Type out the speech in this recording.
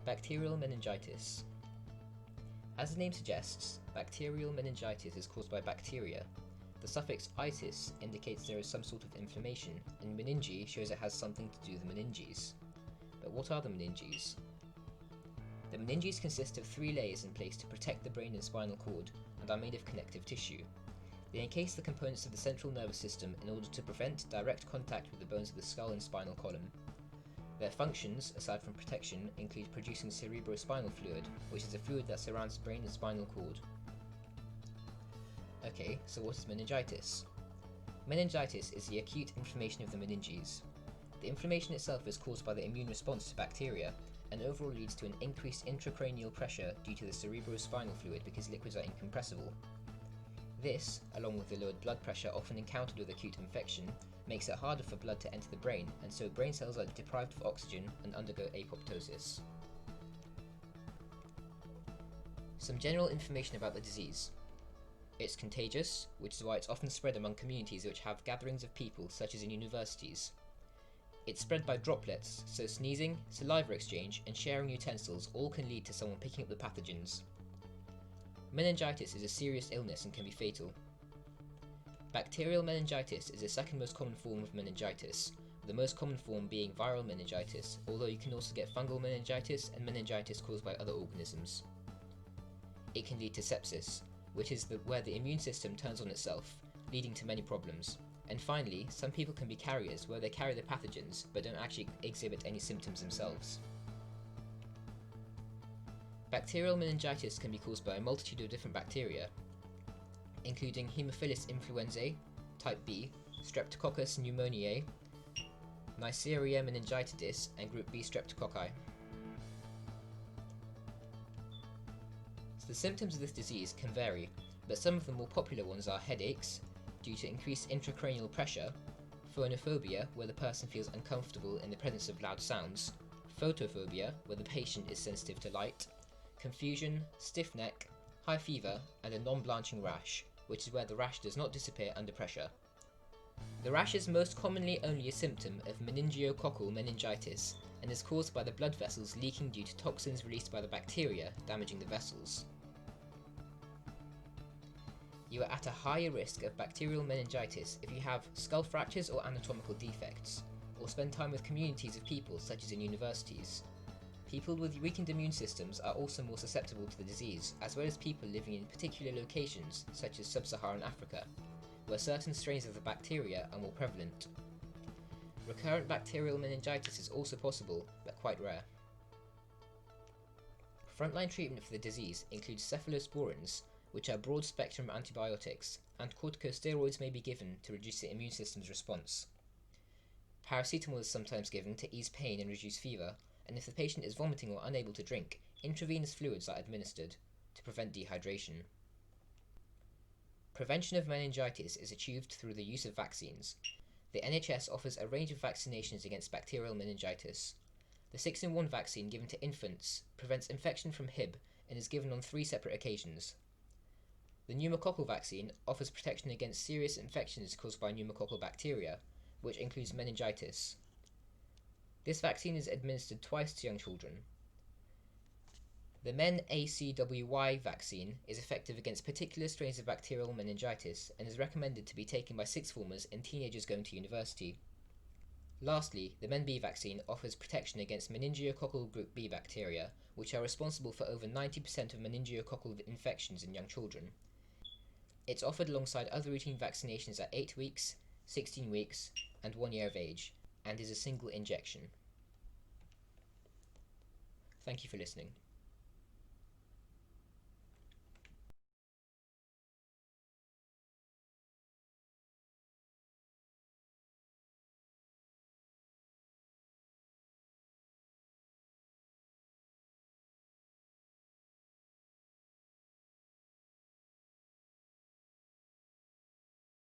Bacterial meningitis. As the name suggests, bacterial meningitis is caused by bacteria. The suffix "itis" indicates there is some sort of inflammation, and meningi shows it has something to do with the meninges. But what are the meninges? The meninges consist of 3 layers in place to protect the brain and spinal cord, and are made of connective tissue. They encase the components of the central nervous system in order to prevent direct contact with the bones of the skull and spinal column. Their functions, aside from protection, include producing cerebrospinal fluid, which is a fluid that surrounds the brain and spinal cord. Okay, so what is meningitis? Meningitis is the acute inflammation of the meninges. The inflammation itself is caused by the immune response to bacteria, and overall leads to an increased intracranial pressure due to the cerebrospinal fluid because liquids are incompressible. This, along with the lowered blood pressure often encountered with acute infection, makes it harder for blood to enter the brain, and so brain cells are deprived of oxygen and undergo apoptosis. Some general information about the disease. It's contagious, which is why it's often spread among communities which have gatherings of people, such as in universities. It's spread by droplets, so sneezing, saliva exchange, and sharing utensils all can lead to someone picking up the pathogens. Meningitis is a serious illness and can be fatal. Bacterial meningitis is the second most common form of meningitis, the most common form being viral meningitis, although you can also get fungal meningitis and meningitis caused by other organisms. It can lead to sepsis, which is where the immune system turns on itself, leading to many problems. And finally, some people can be carriers where they carry the pathogens but don't actually exhibit any symptoms themselves. Bacterial meningitis can be caused by a multitude of different bacteria, including Haemophilus influenzae, type B, Streptococcus pneumoniae, Neisseria meningitidis, and group B streptococci. So the symptoms of this disease can vary, but some of the more popular ones are headaches, due to increased intracranial pressure, phonophobia, where the person feels uncomfortable in the presence of loud sounds, photophobia, where the patient is sensitive to light, confusion, stiff neck, high fever, and a non-blanching rash, which is where the rash does not disappear under pressure. The rash is most commonly only a symptom of meningococcal meningitis and is caused by the blood vessels leaking due to toxins released by the bacteria, damaging the vessels. You are at a higher risk of bacterial meningitis if you have skull fractures or anatomical defects, or spend time with communities of people such as in universities. People with weakened immune systems are also more susceptible to the disease, as well as people living in particular locations such as sub-Saharan Africa, where certain strains of the bacteria are more prevalent. Recurrent bacterial meningitis is also possible, but quite rare. Frontline treatment for the disease includes cephalosporins, which are broad-spectrum antibiotics, and corticosteroids may be given to reduce the immune system's response. Paracetamol is sometimes given to ease pain and reduce fever, and if the patient is vomiting or unable to drink, intravenous fluids are administered to prevent dehydration. Prevention of meningitis is achieved through the use of vaccines. The NHS offers a range of vaccinations against bacterial meningitis. The 6-in-1 vaccine given to infants prevents infection from Hib and is given on 3 separate occasions. The pneumococcal vaccine offers protection against serious infections caused by pneumococcal bacteria, which includes meningitis. This vaccine is administered twice to young children. The MenACWY vaccine is effective against particular strains of bacterial meningitis and is recommended to be taken by 6th formers and teenagers going to university. Lastly, the MenB vaccine offers protection against meningococcal group B bacteria, which are responsible for over 90% of meningococcal infections in young children. It's offered alongside other routine vaccinations at 8 weeks, 16 weeks, and 1 year of age, and is a single injection. Thank you for listening.